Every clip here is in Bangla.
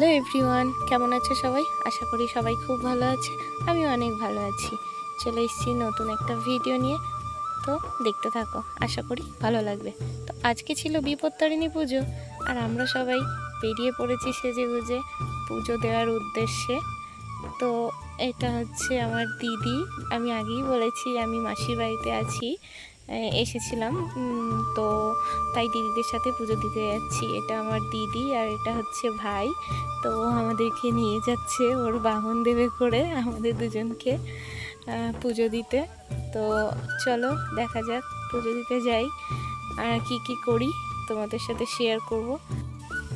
হ্যালো এভরিওয়ান, কেমন আছে সবাই? আশা করি সবাই খুব ভালো আছে। আমি অনেক ভালো আছি। চলে এসেছি নতুন একটা ভিডিও নিয়ে, তো দেখতে থাকো, আশা করি ভালো লাগবে। তো আজকে ছিল বিপত্তারিণী পুজো, আর আমরা সবাই বেরিয়ে পড়েছি সেজে গুজে পুজো দেওয়ার উদ্দেশ্যে। তো এটা হচ্ছে আমার দিদি। আমি আগেই বলেছি আমি মাসির বাড়িতে আছি, এসেছিলাম। তো তাই দিদিদের সাথে পুজো দিতে যাচ্ছি। এটা আমার দিদি আর এটা হচ্ছে ভাই। তো ও আমাদেরকে নিয়ে যাচ্ছে ওর বাহন দেবে করে আমাদের দুজনকে পুজো দিতে। তো চলো দেখা যাক, পুজো দিতে যাই আর কি করি তোমাদের সাথে শেয়ার করব।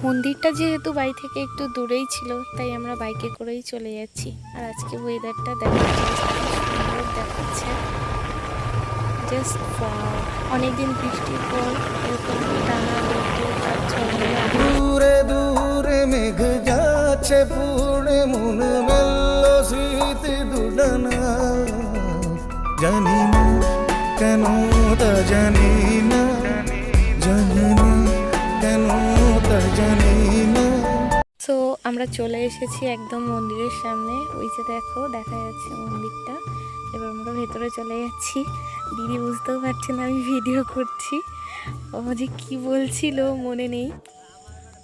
মন্দিরটা যেহেতু বাড়ি থেকে একটু দূরেই ছিল, তাই আমরা বাইকে করেই চলে যাচ্ছি। আর আজকে ওয়েদারটা দেখাচ্ছে, সুন্দর দেখাচ্ছে, জাস্ট অনেকদিন বৃষ্টির পর এরকম টানা দূরে দূরে মেঘ যাচ্ছে পুড়ে মন মেলল স্মৃতি দুডানা। জানি না কেন তা জানি না, জানি না কেন তা জানি না। সো আমরা চলে এসেছি একদম মন্দিরের সামনে। ওই যে দেখো, দেখা যাচ্ছে মন্দিরটা। এবার আমরা ভেতরে চলে যাচ্ছি। দিদি বুঝতেও পারছে না আমি ভিডিও করছি, ও যে কী বলছিল মনে নেই।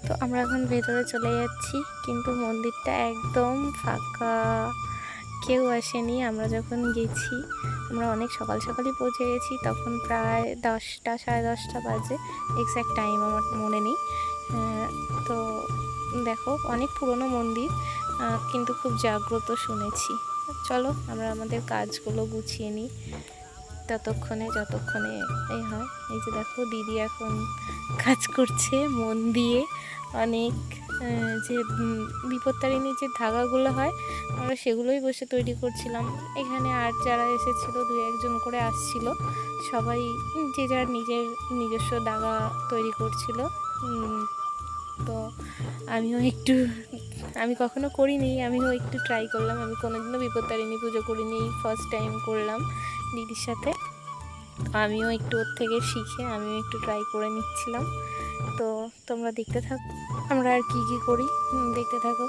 তো আমরা এখন ভেতরে চলে যাচ্ছি, কিন্তু মন্দিরটা একদম ফাঁকা, কেউ আসেনি। আমরা যখন গেছি, আমরা অনেক সকাল সকালই পৌঁছে গেছি, তখন প্রায় 10টা সাড়ে 10টা বাজে, এক্স্যাক্ট টাইম আমার মনে নেই। তো দেখো, অনেক পুরনো মন্দির, কিন্তু খুব জাগ্রত শুনেছি। চলো আমরা আমাদের কাজগুলো গুছিয়ে নিই যতক্ষণে এই হয়। এই যে দেখো, দিদি এখন কাজ করছে মন দিয়ে অনেক। যে বিপত্তারিণীর যে ধাগাগুলো হয়, আমরা সেগুলোই বসে তৈরি করছিলাম। এখানে আর যারা এসেছিলো, 2-1 জন করে আসছিল, সবাই যে যার নিজস্ব দাগা তৈরি করছিল। তো আমি কখনো করিনি, আমিও একটু ট্রাই করলাম। আমি কোনোদিনও বিপত্তারিণী পুজো করিনি, ফার্স্ট টাইম করলাম দিদির সাথে। আমিও একটু ওর থেকে শিখে আমিও একটু ট্রাই করে নিচ্ছিলাম। তো তোমরা দেখতে থাকো আমরা আর কি করি, দেখতে থাকো।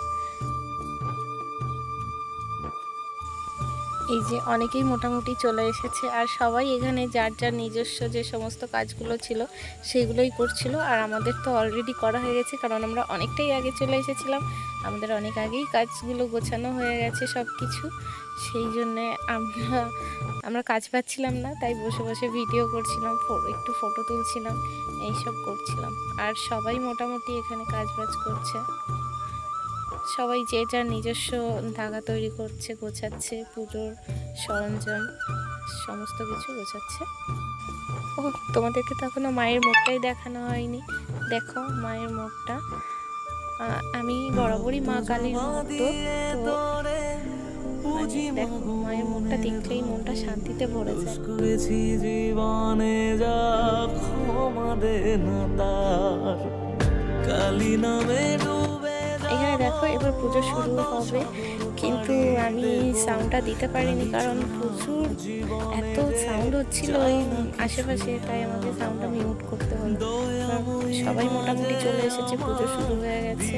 এই যে অনেকেই মোটামুটি চলে এসেছে, আর সবাই এখানে যার যার নিজস্ব যে সমস্ত কাজগুলো ছিল সেগুলোই করছিল। আর আমাদের তো অলরেডি করা হয়ে গেছে, কারণ আমরা অনেকটাই আগে চলে এসেছিলাম। আমাদের অনেক আগেই কাজগুলো গোছানো হয়ে গেছে সব কিছু। সেই জন্যে আমরা কাজ পাচ্ছিলাম না, তাই বসে বসে ভিডিও করছিলাম, একটু ফটো তুলছিলাম, এইসব করছিলাম। আর সবাই মোটামুটি এখানে কাজ বাজ করছে, সবাই যে যার নিজস্ব ধাগা তৈরি করছে, গোছাচ্ছে, পুজোর সরঞ্জাম সমস্ত কিছু গোছাচ্ছে। ও, তোমাদেরকে তো এখনো মায়ের মুখটাই দেখানো হয়নি। দেখো মায়ের মুখটা। আমি বরাবরই মা কালীর ভক্ত, তো দেখো মায়ের মুখটা দেখলেই মনটা শান্তিতে ভরে যায়। জীবনে যা ক্ষমা দে না তার কালী নামে ডুবে। এখানে দেখো এবার পুজো শুরু হবে, কিন্তু আমি সাউন্ডটা দিতে পারিনি, কারণ প্রচুর এত সাউন্ড হচ্ছিল ওই আশেপাশে, তাই আমাকে সাউন্ডটা মিউট করতে হলো। সবাই মোটামুটি চলে এসেছে, পুজো শুরু হয়ে গেছে।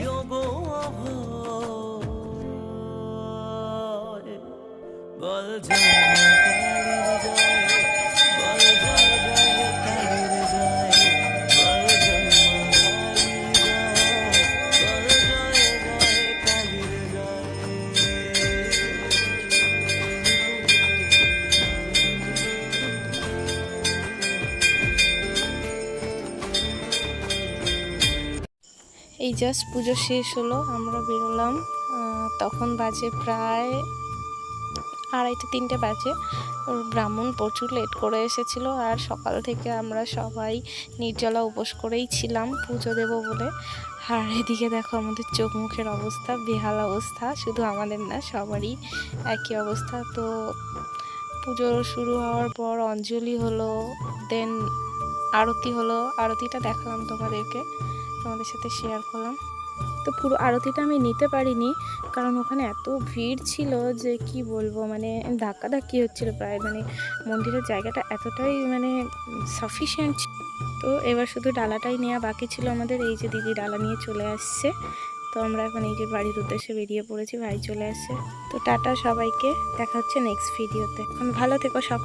এই জাস্ট পুজো শেষ হলো, আমরা বেরোলাম। তখন বাজে প্রায় 2:30-3টে বাজে। ব্রাহ্মণ প্রচুর লেট করে এসেছিলো, আর সকাল থেকে আমরা সবাই নির্জলা উপোস করেই ছিলাম পুজো দেব বলে। আর এদিকে দেখো আমাদের চোখ মুখের অবস্থা, বেহাল অবস্থা, শুধু আমাদের না সবারই একই অবস্থা। তো পুজো শুরু হওয়ার পর অঞ্জলি হলো, দেন আরতি হলো। আরতিটা দেখালাম তোমাদের সাথে শেয়ার করলাম। তো পুরো আরতিটা আমি নিতে পারিনি, কারণ ওখানে এত ভিড় ছিল যে কি বলবো, মানে ধাক্কাধাক্কি হচ্ছিল প্রায়, মানে মন্দিরের জায়গাটা এতটাই মানে সাফিসিয়েন্ট। তো এবার শুধু ডালাটাই নেওয়া বাকি ছিল আমাদের। এই যে দিদি ডালা নিয়ে চলে আসছে, তো আমরা এখন এই যে বাড়ির উদ্দেশ্যে বেরিয়ে পড়েছি, ভাই চলে আসছে। তো টাটা সবাইকে, দেখা হচ্ছে নেক্সট ভিডিওতে। ভালো থেকো সকল।